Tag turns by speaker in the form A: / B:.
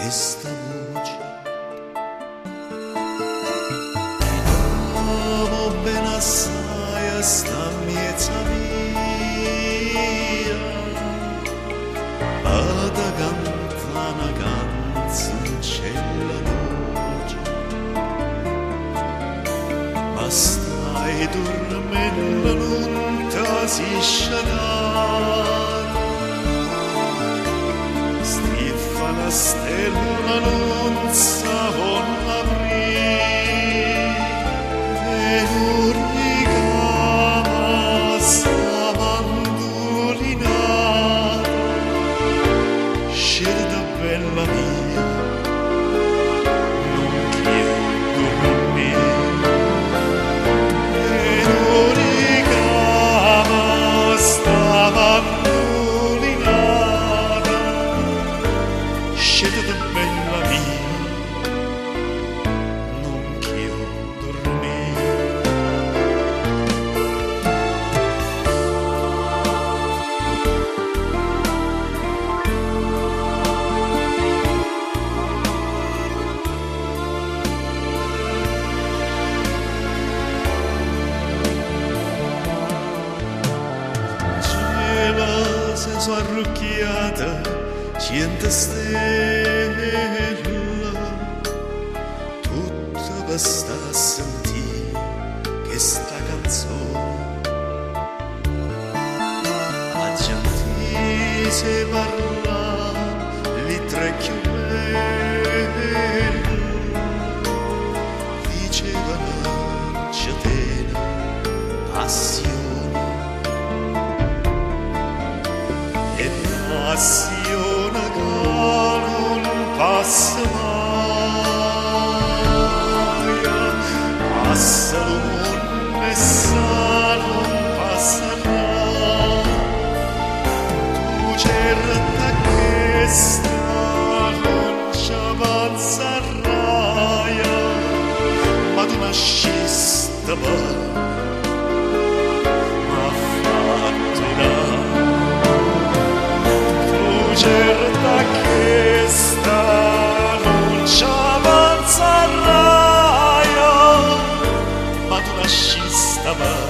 A: questa voce. Amo ben assai a sta miezza mia, vada canta una canzoncella dolce, ma stai dormendo non ti scianar, striffa la stella non sa on aprire, e non ricama sta mandolinata, scelta bella mia, non chiedo dormire. Scelta bella mia, non ch'io dormire. Ciela se so arrucchiata, cento stella, tutta basta a sentire che sta canzone. A gente se parla, li tre più belli, dicevano catena, passione, e passione che non passa mai, passa l'uomo e sa non passerà. Tu certa che sta non ci avanzerai, ma tu nascista va, ma fatto da. Certa che sta non ci avanzerai, ma tu nascista va.